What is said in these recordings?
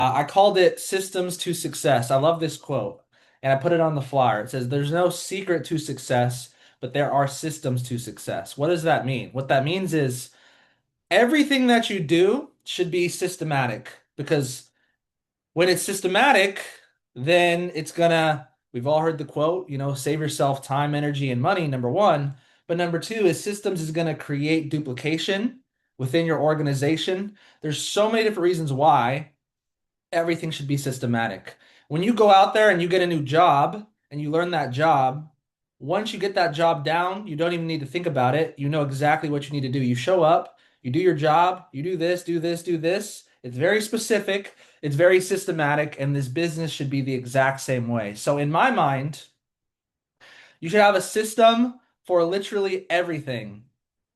I called it Systems to Success. I love this quote, and I put it on the flyer. It says, "There's no secret to success, but there are systems to success." What does that mean? What that means is everything that you do should be systematic because when it's systematic, then it's gonna, we've all heard the quote, save yourself time, energy, and money, number one. But number two is systems is gonna create duplication within your organization. There's so many different reasons why everything should be systematic. When you go out there and you get a new job and you learn that job, once you get that job down, you don't even need to think about it. You know exactly what you need to do. You show up, you do your job, you do this, do this, do this. It's very specific, it's very systematic, and this business should be the exact same way. So, in my mind, you should have a system for literally everything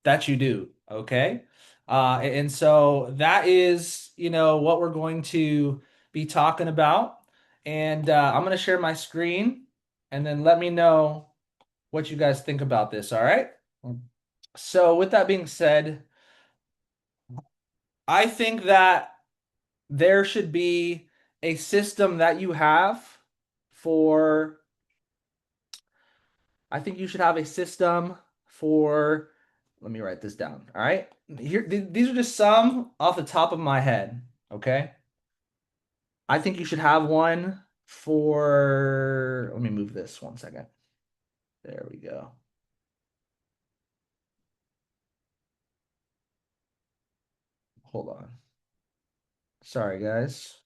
that you do. Okay. And so that is, what we're going to be talking about. And I'm going to share my screen and then let me know what you guys think about this. All right. So, with that being said, I think that there should be a system that you have for I think you should have a system for, let me write this down. All right. These are just some off the top of my head. Okay. I think you should have one for, let me move this one second. There we go. Hold on. Sorry, guys.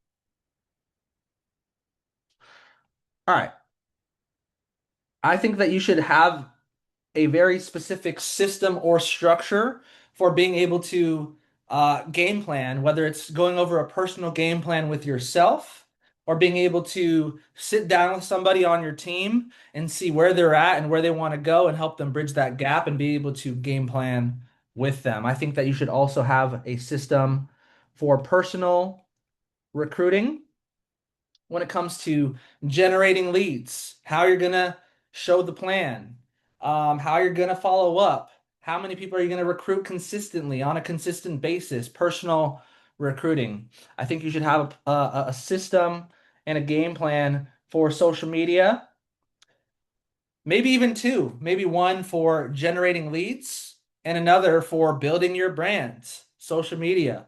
All right. I think that you should have a very specific system or structure for being able to game plan, whether it's going over a personal game plan with yourself or being able to sit down with somebody on your team and see where they're at and where they want to go and help them bridge that gap and be able to game plan with them. I think that you should also have a system for personal recruiting when it comes to generating leads, how you're gonna show the plan, how you're gonna follow up, how many people are you gonna recruit consistently on a consistent basis, personal recruiting. I think you should have a system and a game plan for social media, maybe even two, maybe one for generating leads and another for building your brand, social media.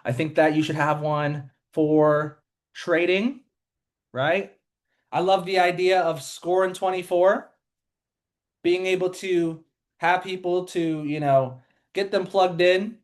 I think that you should have one for trading, right? I love the idea of score in 24, being able to have people to, get them plugged in,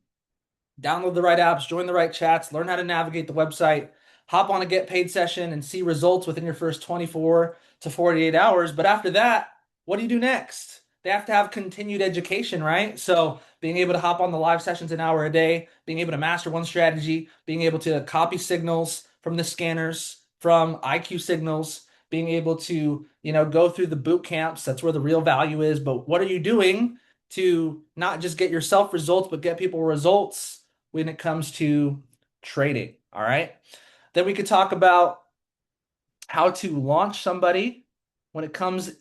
download the right apps, join the right chats, learn how to navigate the website, hop on a get paid session and see results within your first 24 to 48 hours. But after that, what do you do next? They have to have continued education, right? So being able to hop on the live sessions an hour a day, being able to master one strategy, being able to copy signals from the scanners, from IQ signals, being able to, go through the boot camps. That's where the real value is. But what are you doing to not just get yourself results, but get people results when it comes to trading? All right. Then we could talk about how to launch somebody when it comes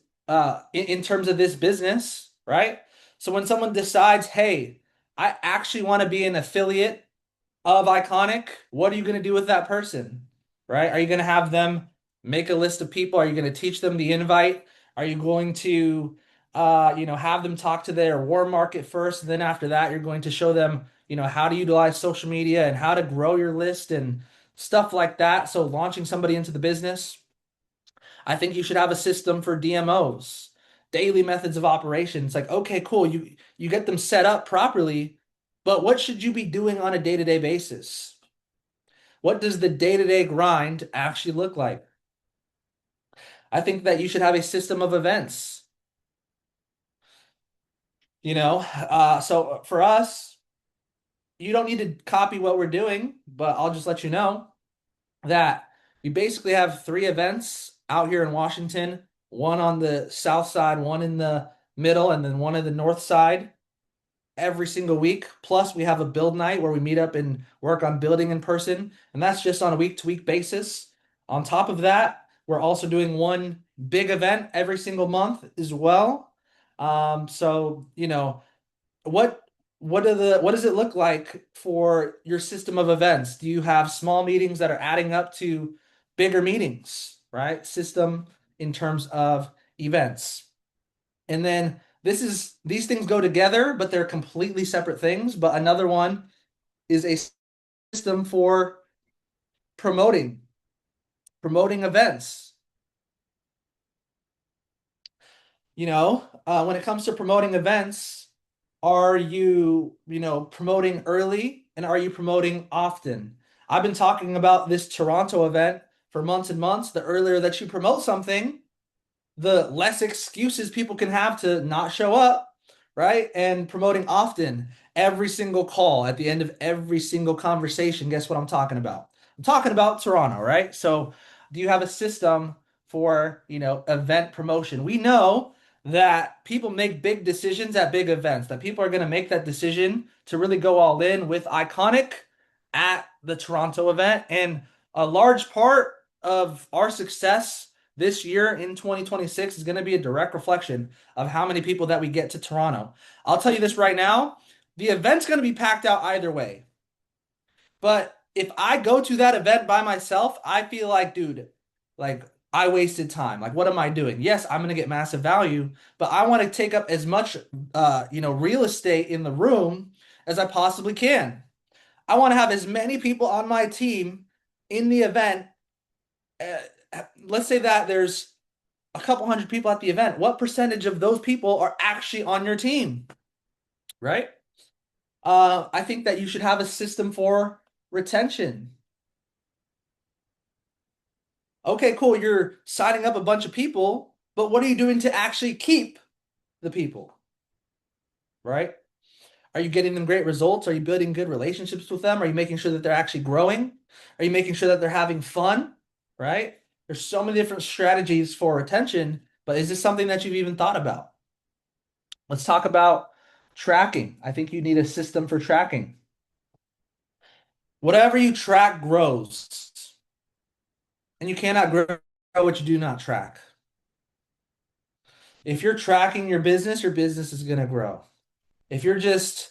in terms of this business, right? So when someone decides, hey, I actually want to be an affiliate of Iconic, what are you going to do with that person? Right? Are you going to have them make a list of people? Are you going to teach them the invite? Are you going to, have them talk to their warm market first? And then after that, you're going to show them, how to utilize social media and how to grow your list and stuff like that. So launching somebody into the business, I think you should have a system for DMOs, daily methods of operations. Like, okay, cool, you get them set up properly, but what should you be doing on a day-to-day basis? What does the day-to-day grind actually look like? I think that you should have a system of events. So for us, you don't need to copy what we're doing, but I'll just let you know that we basically have three events out here in Washington, one on the south side, one in the middle, and then one in the north side every single week. Plus, we have a build night where we meet up and work on building in person, and that's just on a week to week basis. On top of that, we're also doing one big event every single month as well. So, what what does it look like for your system of events? Do you have small meetings that are adding up to bigger meetings, right? System in terms of events. And then these things go together, but they're completely separate things. But another one is a system for promoting, promoting events. When it comes to promoting events, are you promoting early and are you promoting often? I've been talking about this Toronto event for months and months. The earlier that you promote something, the less excuses people can have to not show up, right? And promoting often, every single call at the end of every single conversation. Guess what I'm talking about? I'm talking about Toronto, right? So, do you have a system for, event promotion? We know that people make big decisions at big events, that people are going to make that decision to really go all in with Iconic at the Toronto event. And a large part of our success this year in 2026 is going to be a direct reflection of how many people that we get to Toronto. I'll tell you this right now, the event's going to be packed out either way. But if I go to that event by myself, I feel like, dude, like I wasted time. Like, what am I doing? Yes, I'm going to get massive value, but I want to take up as much, real estate in the room as I possibly can. I want to have as many people on my team in the event. Let's say that there's a couple hundred people at the event. What percentage of those people are actually on your team, right? I think that you should have a system for retention. Okay, cool. You're signing up a bunch of people, but what are you doing to actually keep the people, right? Are you getting them great results? Are you building good relationships with them? Are you making sure that they're actually growing? Are you making sure that they're having fun, right? There's so many different strategies for retention, but is this something that you've even thought about? Let's talk about tracking. I think you need a system for tracking. Whatever you track grows, and you cannot grow what you do not track. If you're tracking your business is going to grow. If you're just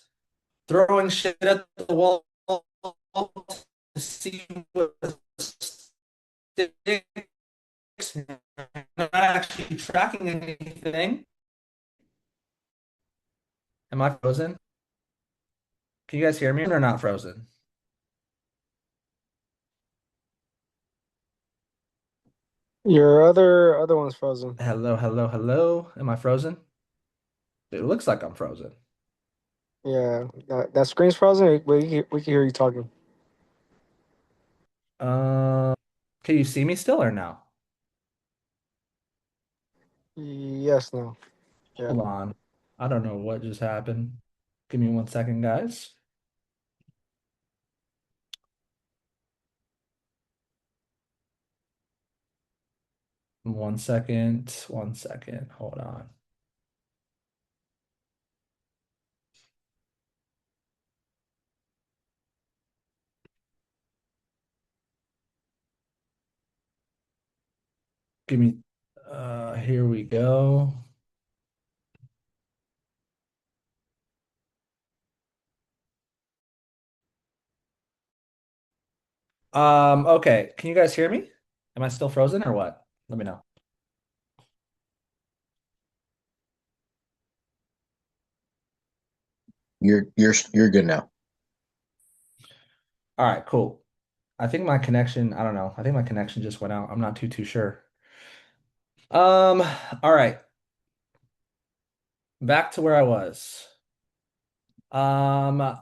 throwing shit at the wall to see what sticks, not actually tracking anything. Am I frozen? Can you guys hear me or not frozen? Your other one's frozen. Hello, hello, hello. Am I frozen? It looks like I'm frozen. Yeah, that screen's frozen. We can hear you talking. Uh, can you see me still or no? Yes, no. Yeah. Hold on. I don't know what just happened. Give me 1 second, guys. 1 second. 1 second. Hold on. Give me, here we go. Okay. Can you guys hear me? Am I still frozen or what? Let me know. You're good now. All right, cool. I think my connection, I don't know. I think my connection just went out. I'm not too sure. Um, all right. Back to where I was. Um,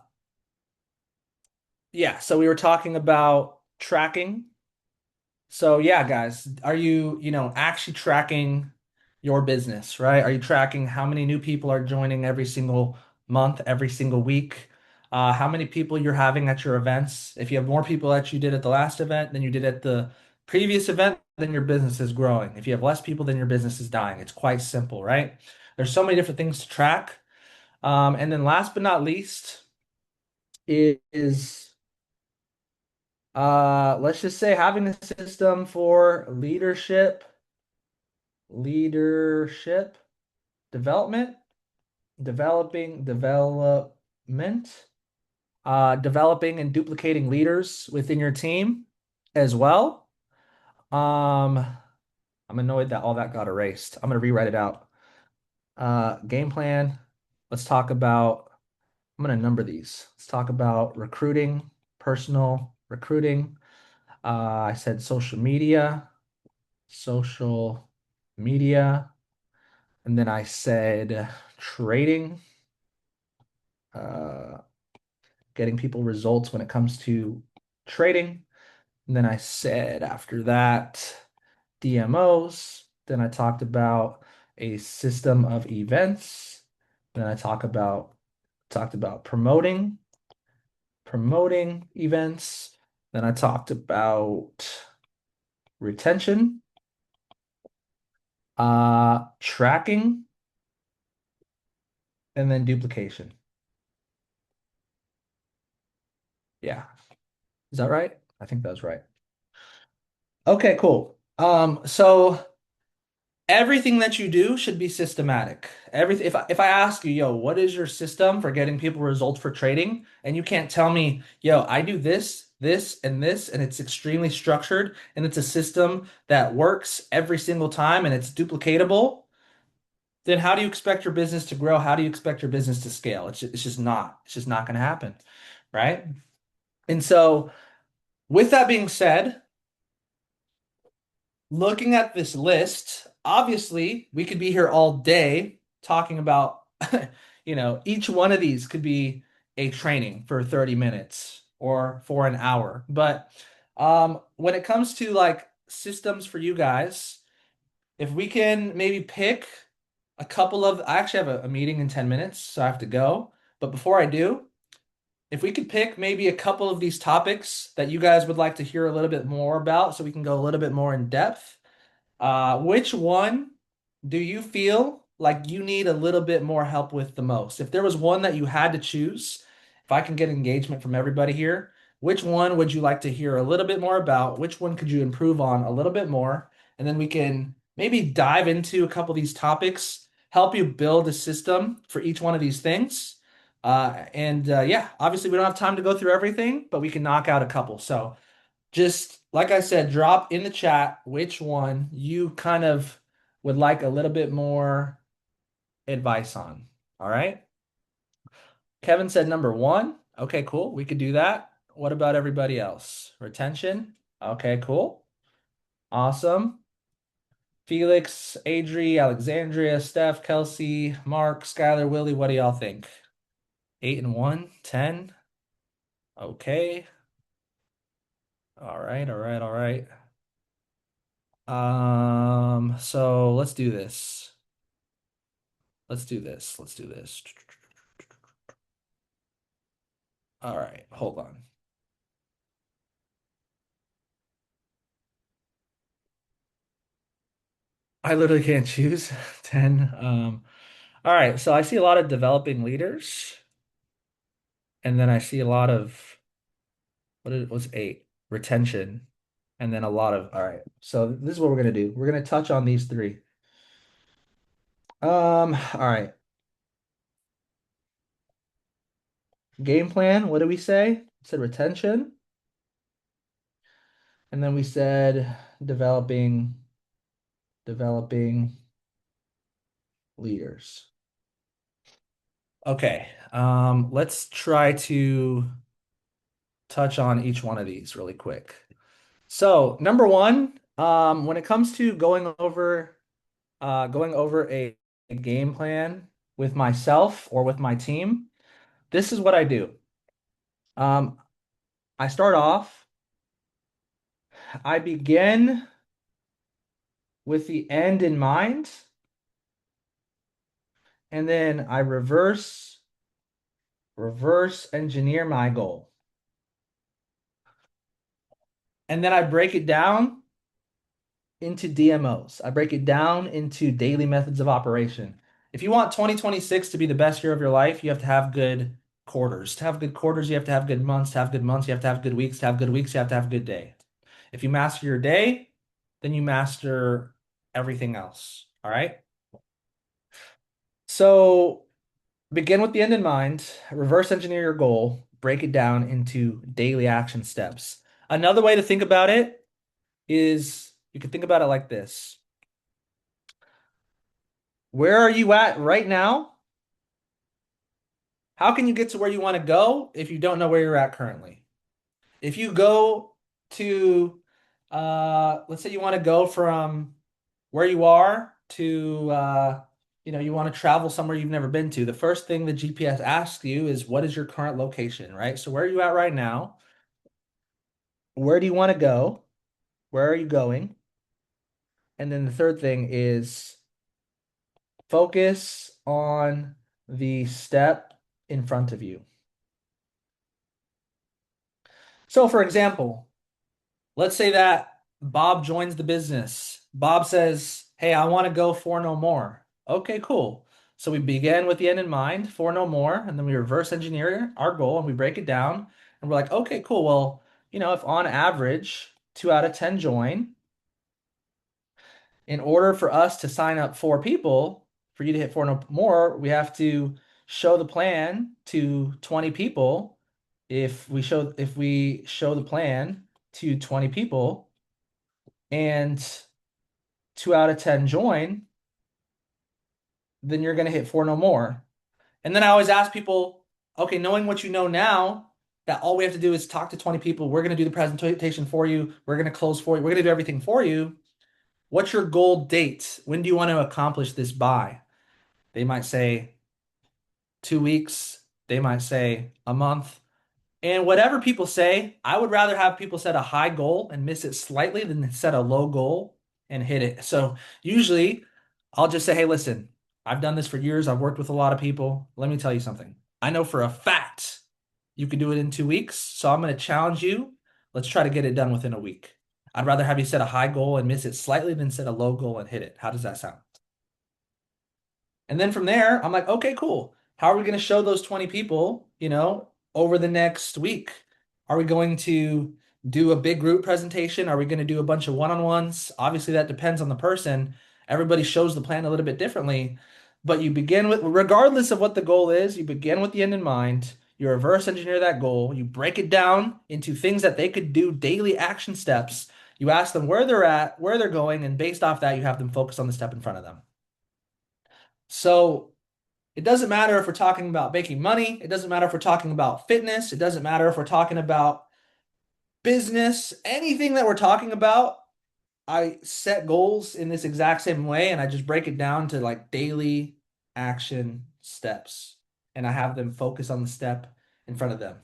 yeah, so we were talking about tracking. So yeah, guys, are you, actually tracking your business, right? Are you tracking how many new people are joining every single month, every single week? How many people you're having at your events? If you have more people that you did at the last event than you did at the previous event, then your business is growing. If you have less people, then your business is dying. It's quite simple, right? There's so many different things to track. And then last but not least is let's just say having a system for leadership development, developing, develop. developing and duplicating leaders within your team as well. Um, I'm annoyed that all that got erased. I'm gonna rewrite it out. Game plan. Let's talk about, I'm gonna number these. Let's talk about recruiting, personal recruiting. I said social media, and then I said trading, uh, getting people results when it comes to trading. And then I said after that, DMOs. Then I talked about a system of events. Then I talked about promoting events. Then I talked about retention, tracking, and then duplication. Yeah. Is that right? I think that was right. Okay, cool. So everything that you do should be systematic. Everything. If I ask you, yo, what is your system for getting people results for trading, and you can't tell me, yo, I do this, this, and this, and it's extremely structured, and it's a system that works every single time, and it's duplicatable, then how do you expect your business to grow? How do you expect your business to scale? It's just not going to happen, right? And so, with that being said, looking at this list, obviously, we could be here all day talking about, each one of these could be a training for 30 minutes or for an hour. But when it comes to like systems for you guys, if we can maybe pick a couple of, I actually have a meeting in 10 minutes, so I have to go. But before I do, if we could pick maybe a couple of these topics that you guys would like to hear a little bit more about so we can go a little bit more in depth. Which one do you feel like you need a little bit more help with the most? If there was one that you had to choose, if I can get engagement from everybody here, which one would you like to hear a little bit more about? Which one could you improve on a little bit more? And then we can maybe dive into a couple of these topics, help you build a system for each one of these things. Yeah, obviously we don't have time to go through everything, but we can knock out a couple. So just like I said, drop in the chat which one you kind of would like a little bit more advice on. All right. Kevin said number one. Okay, cool. We could do that. What about everybody else? Retention. Okay, cool. Awesome. Felix, Adri, Alexandria, Steph, Kelsey, Mark, Skylar, Willie, what do y'all think? 8 and 1, 10. Okay. All right, all right, all right. So let's do this. Let's do this. Let's do this. All right, hold on. I literally can't choose 10. All right, so I see a lot of developing leaders, and then I see a lot of what's 8? Retention, and then a lot of all right. So this is what we're gonna do. We're gonna touch on these three. All right. Game plan, what did we say? We said retention, and then we said developing leaders. Okay, let's try to touch on each one of these really quick. So, number one, when it comes to going over a game plan with myself or with my team, this is what I do. Um, I start off, I begin with the end in mind, and then I reverse engineer my goal. And then I break it down into DMOs. I break it down into daily methods of operation. If you want 2026 to be the best year of your life, you have to have good quarters. To have good quarters, you have to have good months. To have good months, you have to have good weeks. To have good weeks, you have to have a good day. If you master your day, then you master everything else. All right. So begin with the end in mind, reverse engineer your goal, break it down into daily action steps. Another way to think about it is you can think about it like this. Where are you at right now? How can you get to where you want to go if you don't know where you're at currently? If you go to, let's say you want to go from where you are to, you want to travel somewhere you've never been to, the first thing the GPS asks you is what is your current location, right? So where are you at right now? Where do you want to go? Where are you going? And then the third thing is focus on the step in front of you. So, for example, let's say that Bob joins the business. Bob says, "Hey, I want to go for no more." Okay, cool. So we begin with the end in mind, for no more, and then we reverse engineer our goal and we break it down. And we're like, okay, cool. Well, if on average 2 out of 10 join, in order for us to sign up 4 people, for you to hit four no more, we have to show the plan to 20 people. If we show the plan to 20 people and 2 out of 10 join, then you're gonna hit four no more. And then I always ask people, okay, knowing what you know now, that all we have to do is talk to 20 people. We're gonna do the presentation for you. We're gonna close for you. We're gonna do everything for you. What's your goal date? When do you want to accomplish this by? They might say 2 weeks. They might say a month. And whatever people say, I would rather have people set a high goal and miss it slightly than set a low goal and hit it. So usually I'll just say, hey, listen, I've done this for years. I've worked with a lot of people. Let me tell you something. I know for a fact you could do it in 2 weeks. So I'm going to challenge you. Let's try to get it done within a week. I'd rather have you set a high goal and miss it slightly than set a low goal and hit it. How does that sound? And then from there, I'm like, okay, cool. How are we going to show those 20 people, over the next week? Are we going to do a big group presentation? Are we going to do a bunch of one-on-ones? Obviously, that depends on the person. Everybody shows the plan a little bit differently, but you begin with, regardless of what the goal is, you begin with the end in mind. You reverse engineer that goal. You break it down into things that they could do, daily action steps. You ask them where they're at, where they're going, and based off that, you have them focus on the step in front of them. So it doesn't matter if we're talking about making money. It doesn't matter if we're talking about fitness. It doesn't matter if we're talking about business. Anything that we're talking about, I set goals in this exact same way and I just break it down to like daily action steps. And I have them focus on the step in front of them.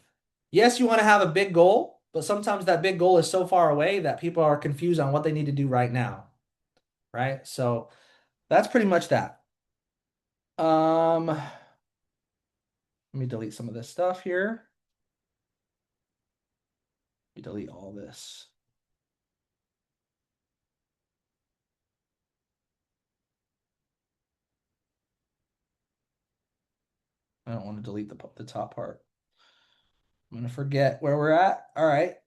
Yes, you want to have a big goal, but sometimes that big goal is so far away that people are confused on what they need to do right now. Right? So that's pretty much that. Let me delete some of this stuff here. Let me delete all this. I don't want to delete the top part. I'm gonna forget where we're at. All right.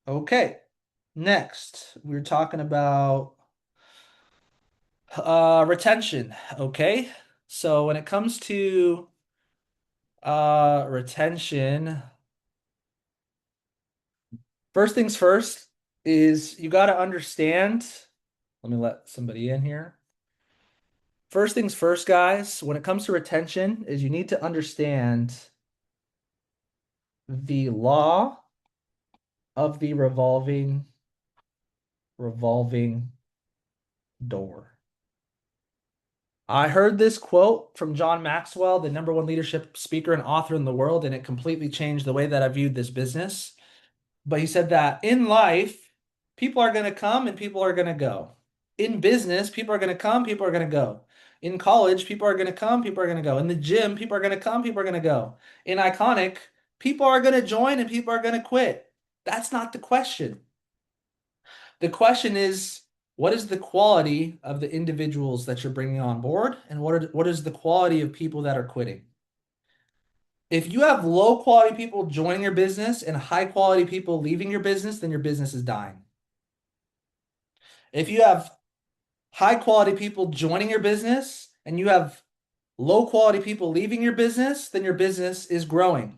Okay. Next, we're talking about retention. Okay. So when it comes to retention, first things first is you got to understand. Let me let somebody in here. First things first, guys, when it comes to retention, is you need to understand the law of the revolving door. I heard this quote from John Maxwell, the #1 leadership speaker and author in the world, and it completely changed the way that I viewed this business. But he said that in life, people are going to come and people are going to go. In business, people are going to come, people are going to go. In college, people are going to come, people are going to go. In the gym, people are going to come, people are going to go. In Iconic, people are going to join and people are going to quit. That's not the question. The question is, what is the quality of the individuals that you're bringing on board, and what is the quality of people that are quitting? If you have low quality people joining your business and high quality people leaving your business, then your business is dying. If you have high quality people joining your business and you have low quality people leaving your business, then your business is growing.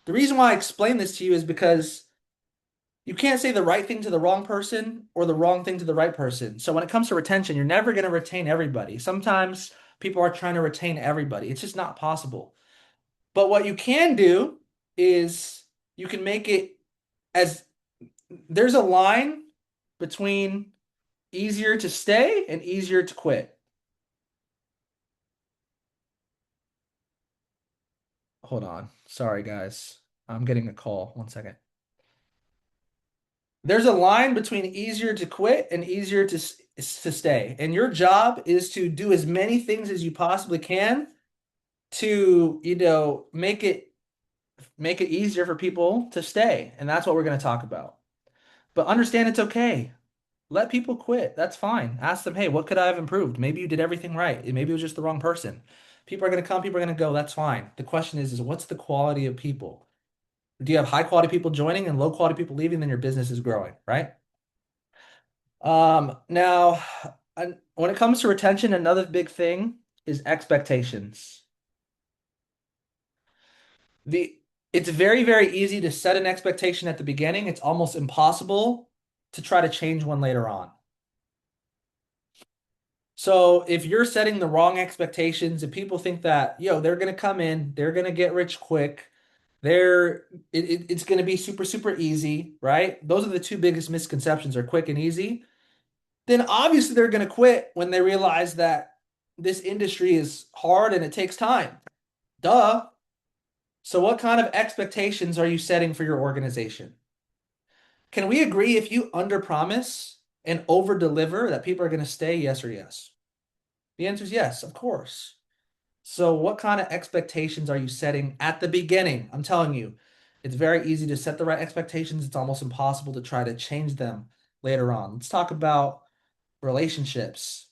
The reason why I explain this to you is because you can't say the right thing to the wrong person or the wrong thing to the right person. So when it comes to retention, you're never going to retain everybody. Sometimes people are trying to retain everybody. It's just not possible. But what you can do is you can make it as there's a line between easier to stay and easier to quit. Hold on. Sorry, guys. I'm getting a call. One second. There's a line between easier to quit and easier to stay. And your job is to do as many things as you possibly can to, make it easier for people to stay. And that's what we're going to talk about. But understand it's okay. Let people quit. That's fine. Ask them, hey, what could I have improved? Maybe you did everything right. Maybe it was just the wrong person. People are going to come, people are going to go. That's fine. The question is what's the quality of people? Do you have high quality people joining and low quality people leaving? Then your business is growing, right? Now, when it comes to retention, another big thing is expectations. The it's very, very easy to set an expectation at the beginning. It's almost impossible to try to change one later on. So if you're setting the wrong expectations and people think that, they're gonna come in, they're gonna get rich quick, it's gonna be super, super easy, right? Those are the two biggest misconceptions are quick and easy. Then obviously they're gonna quit when they realize that this industry is hard and it takes time. Duh. So what kind of expectations are you setting for your organization? Can we agree if you underpromise and over-deliver that people are gonna stay, yes or yes? The answer is yes, of course. So, what kind of expectations are you setting at the beginning? I'm telling you, it's very easy to set the right expectations. It's almost impossible to try to change them later on. Let's talk about relationships.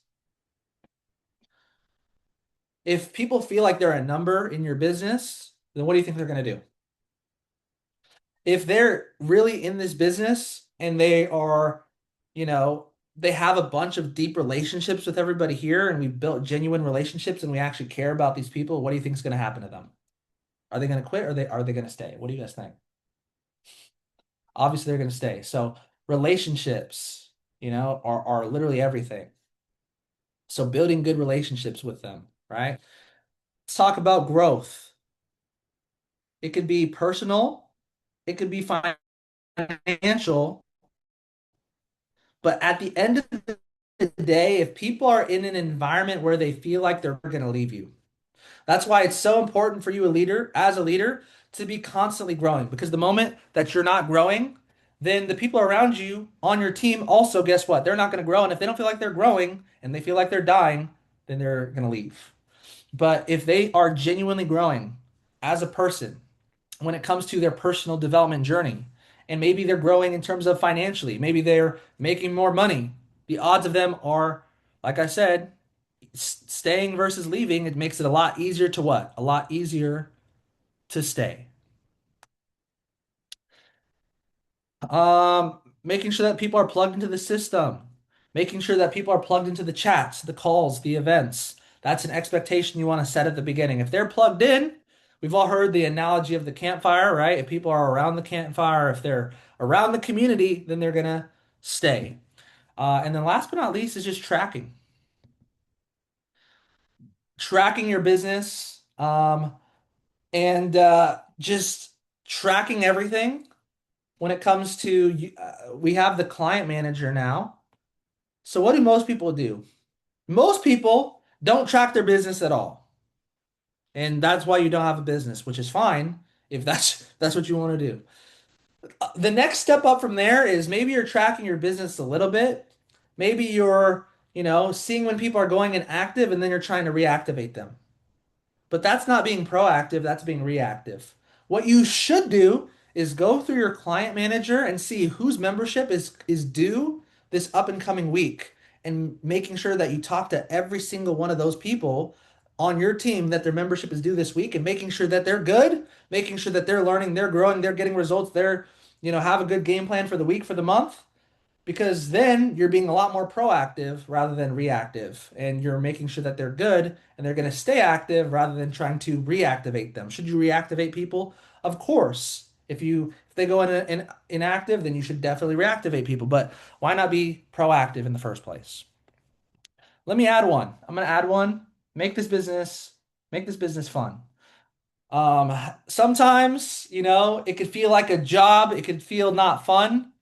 If people feel like they're a number in your business, then what do you think they're going to do? If they're really in this business and they have a bunch of deep relationships with everybody here and we've built genuine relationships and we actually care about these people, what do you think is going to happen to them? Are they going to quit or are they going to stay? What do you guys think? Obviously, they're going to stay. So relationships, are literally everything. So building good relationships with them, right? Let's talk about growth. It could be personal, it could be financial, but at the end of the day, if people are in an environment where they feel like they're going to leave you, that's why it's so important for you, as a leader, to be constantly growing. Because the moment that you're not growing, then the people around you on your team also, guess what? They're not going to grow. And if they don't feel like they're growing and they feel like they're dying, then they're going to leave. But if they are genuinely growing as a person when it comes to their personal development journey, and maybe they're growing in terms of financially, maybe they're making more money, the odds of them are, like I said, staying versus leaving, it makes it a lot easier to what? A lot easier to stay. Making sure that people are plugged into the system, making sure that people are plugged into the chats, the calls, the events. That's an expectation you want to set at the beginning. If they're plugged in, we've all heard the analogy of the campfire, right? If people are around the campfire, if they're around the community, then they're gonna stay. And then last but not least is just tracking. Tracking your business. And just tracking everything when it comes to we have the client manager now. So what do most people do? Most people don't track their business at all. And that's why you don't have a business, which is fine if that's what you want to do. The next step up from there is maybe you're tracking your business a little bit. Maybe you're, seeing when people are going inactive and then you're trying to reactivate them. But that's not being proactive, that's being reactive. What you should do is go through your client manager and see whose membership is due this up and coming week and making sure that you talk to every single one of those people on your team that their membership is due this week and making sure that they're good, making sure that they're learning, they're growing, they're getting results, have a good game plan for the week, for the month. because then you're being a lot more proactive rather than reactive, and you're making sure that they're good and they're going to stay active rather than trying to reactivate them. Should you reactivate people? Of course. If they go in inactive, then you should definitely reactivate people. But why not be proactive in the first place? Let me add one. I'm going to add one. Make this business make this business fun. Um, Sometimes, it could feel like a job. It could feel not fun,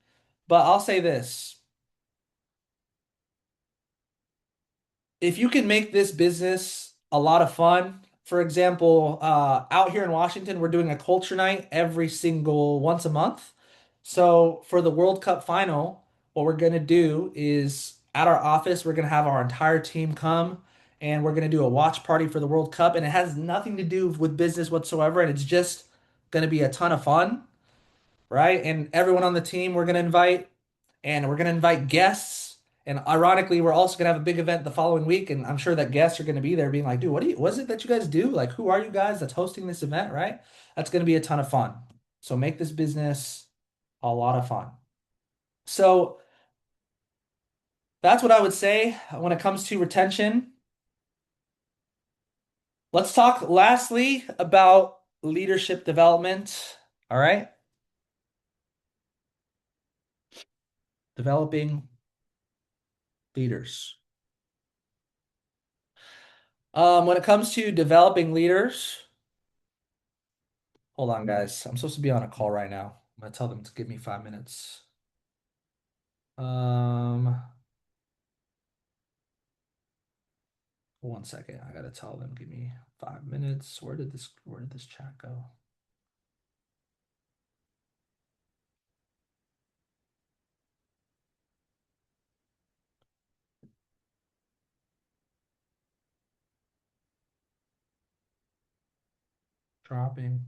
but I'll say this. If you can make this business a lot of fun, for example, out here in Washington, we're doing a culture night every single once a month. So for the World Cup final, what we're gonna do is at our office, we're gonna have our entire team come and we're gonna do a watch party for the World Cup, and it has nothing to do with business whatsoever, and it's just gonna be a ton of fun, right? And everyone on the team we're gonna invite, and we're gonna invite guests. And ironically, we're also gonna have a big event the following week, and I'm sure that guests are gonna be there, being like, "Dude, what is it that you guys do? Like, who are you guys that's hosting this event?" Right? That's gonna be a ton of fun. So make this business a lot of fun. So that's what I would say when it comes to retention. Let's talk lastly about leadership development. All right, developing leaders. When it comes to developing leaders, hold on, guys. I'm supposed to be on a call right now. I'm gonna tell them to give me 5 minutes. Um, 1 second. I gotta tell them, give me 5 minutes. Where did this chat go? Dropping.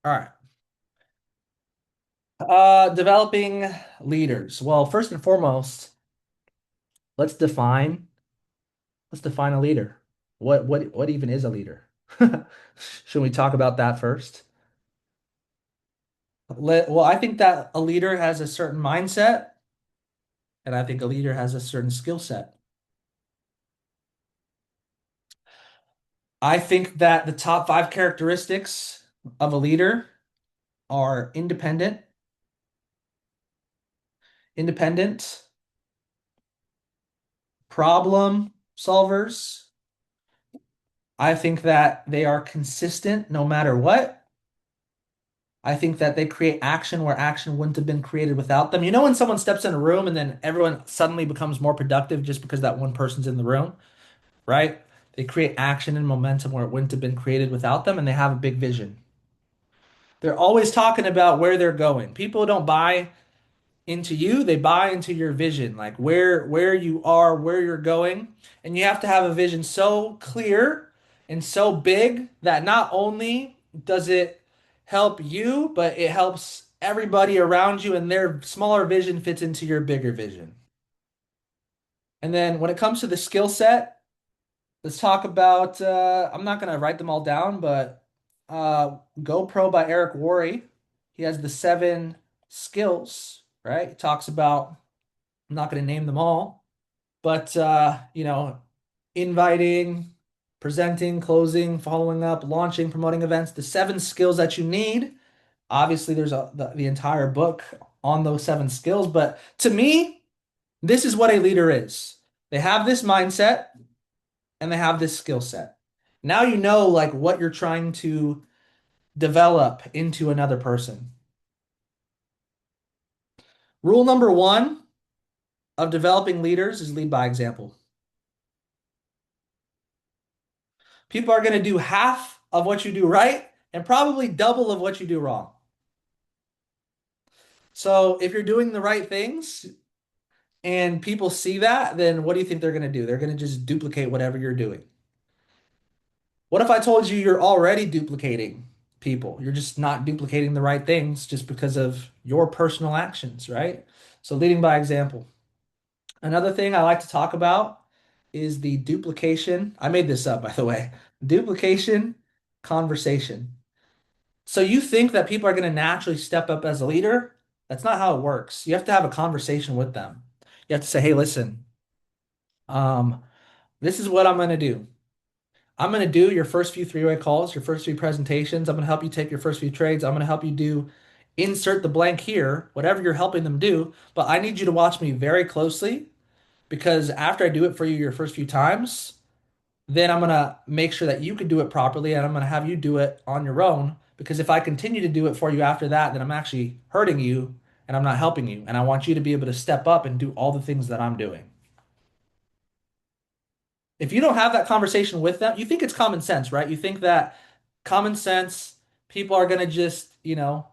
All right. Developing leaders. Well, first and foremost, let's define let's define a leader. What even is a leader? Should we talk about that first? Well, I think that a leader has a certain mindset, and I think a leader has a certain skill set. I think that the top five characteristics of a leader are independent, problem solvers. I think that they are consistent no matter what. I think that they create action where action wouldn't have been created without them. You know, when someone steps in a room and then everyone suddenly becomes more productive just because that one person's in the room, right? They create action and momentum where it wouldn't have been created without them, and they have a big vision. They're always talking about where they're going. People don't buy into you, they buy into your vision, like where you are, where you're going. And you have to have a vision so clear and so big that not only does it help you, but it helps everybody around you, and their smaller vision fits into your bigger vision. And then when it comes to the skill set, let's talk about I'm not gonna write them all down, but GoPro by Eric Worre. He has the 7 skills, right? He talks about, I'm not going to name them all, but inviting, presenting, closing, following up, launching, promoting events, the 7 skills that you need. Obviously, there's the entire book on those 7 skills, but to me, this is what a leader is. They have this mindset and they have this skill set. Now you know like what you're trying to develop into another person. Rule number one of developing leaders is lead by example. People are going to do half of what you do right and probably double of what you do wrong. So if you're doing the right things and people see that, then what do you think they're going to do? They're going to just duplicate whatever you're doing. What if I told you you're already duplicating people? You're just not duplicating the right things just because of your personal actions, right? So leading by example. Another thing I like to talk about is the duplication. I made this up, by the way. Duplication conversation. So you think that people are going to naturally step up as a leader? That's not how it works. You have to have a conversation with them. You have to say, "Hey, listen, um, this is what I'm going to do. I'm going to do your first few three-way calls, your first few presentations. I'm going to help you take your first few trades. I'm going to help you do insert the blank here, whatever you're helping them do. But I need you to watch me very closely because after I do it for you your first few times, then I'm gonna make sure that you can do it properly and I'm gonna have you do it on your own. Because if I continue to do it for you after that, then I'm actually hurting you and I'm not helping you. And I want you to be able to step up and do all the things that I'm doing. If you don't have that conversation with them, you think it's common sense, right? You think that common sense, people are gonna just,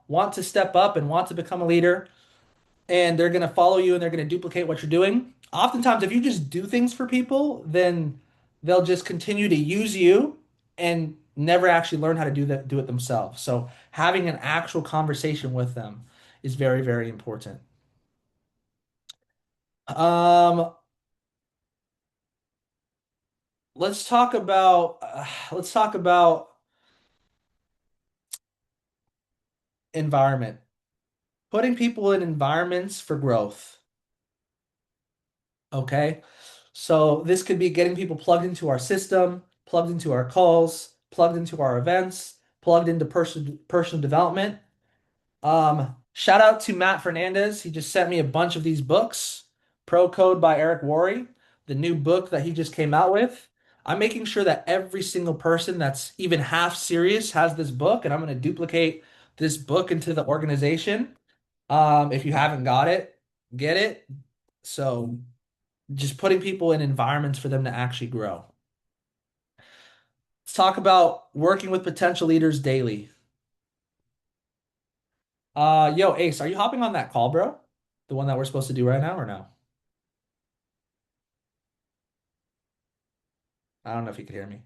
want to step up and want to become a leader and they're going to follow you and they're going to duplicate what you're doing. Oftentimes, if you just do things for people, then they'll just continue to use you and never actually learn how to do it themselves. So having an actual conversation with them is very, very important. Um, let's talk about environment. Putting people in environments for growth. Okay. So this could be getting people plugged into our system, plugged into our calls, plugged into our events, plugged into personal development. Shout out to Matt Fernandez. He just sent me a bunch of these books. Pro Code by Eric Worre, the new book that he just came out with. I'm making sure that every single person that's even half serious has this book, and I'm going to duplicate this book into the organization. If you haven't got it, get it. So just putting people in environments for them to actually grow. Let's talk about working with potential leaders daily. Yo, Ace, are you hopping on that call, bro? The one that we're supposed to do right now or no? I don't know if you can hear me.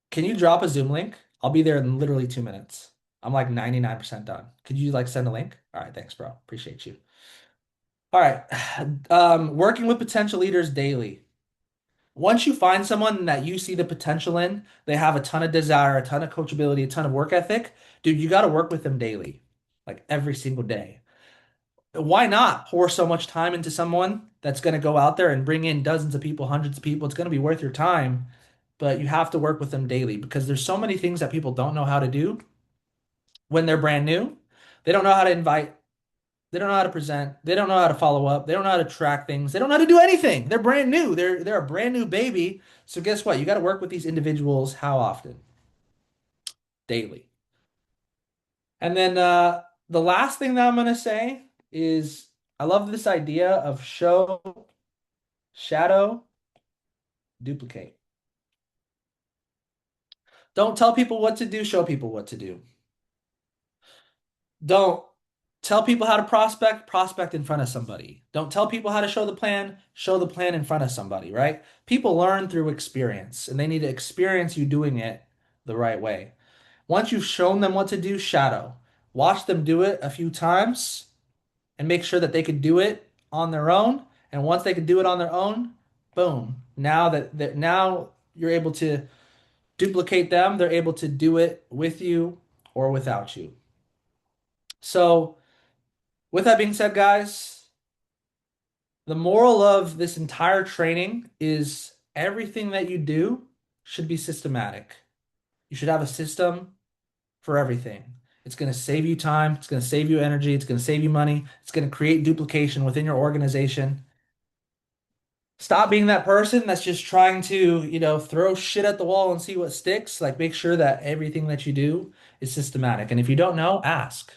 Can you drop a Zoom link? I'll be there in literally 2 minutes. I'm like 99% done. Could you like send a link? All right, thanks, bro. Appreciate you. All right. Working with potential leaders daily. Once you find someone that you see the potential in, they have a ton of desire, a ton of coachability, a ton of work ethic, dude, you got to work with them daily, like every single day. Why not pour so much time into someone that's going to go out there and bring in dozens of people, hundreds of people? It's going to be worth your time, but you have to work with them daily because there's so many things that people don't know how to do when they're brand new. They don't know how to invite, they don't know how to present. They don't know how to follow up. They don't know how to track things. They don't know how to do anything. They're brand new. They're a brand new baby. So guess what? You got to work with these individuals how often? Daily. And then the last thing that I'm gonna say is I love this idea of show, shadow, duplicate. Don't tell people what to do, show people what to do. Don't tell people how to prospect, prospect in front of somebody. Don't tell people how to show the plan in front of somebody, right? People learn through experience and they need to experience you doing it the right way. Once you've shown them what to do, shadow. Watch them do it a few times and make sure that they can do it on their own. And once they can do it on their own, boom. Now you're able to duplicate them, they're able to do it with you or without you. So with that being said, guys, the moral of this entire training is everything that you do should be systematic. You should have a system for everything. It's going to save you time, it's going to save you energy, it's going to save you money, it's going to create duplication within your organization. Stop being that person that's just trying to, throw shit at the wall and see what sticks. Like, make sure that everything that you do is systematic. And if you don't know, ask,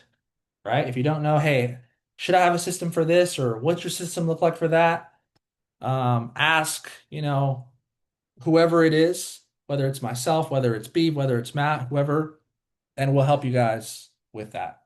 right? If you don't know, hey, should I have a system for this or what's your system look like for that? Ask, whoever it is, whether it's myself, whether it's Beeb, whether it's Matt, whoever, and we'll help you guys with that.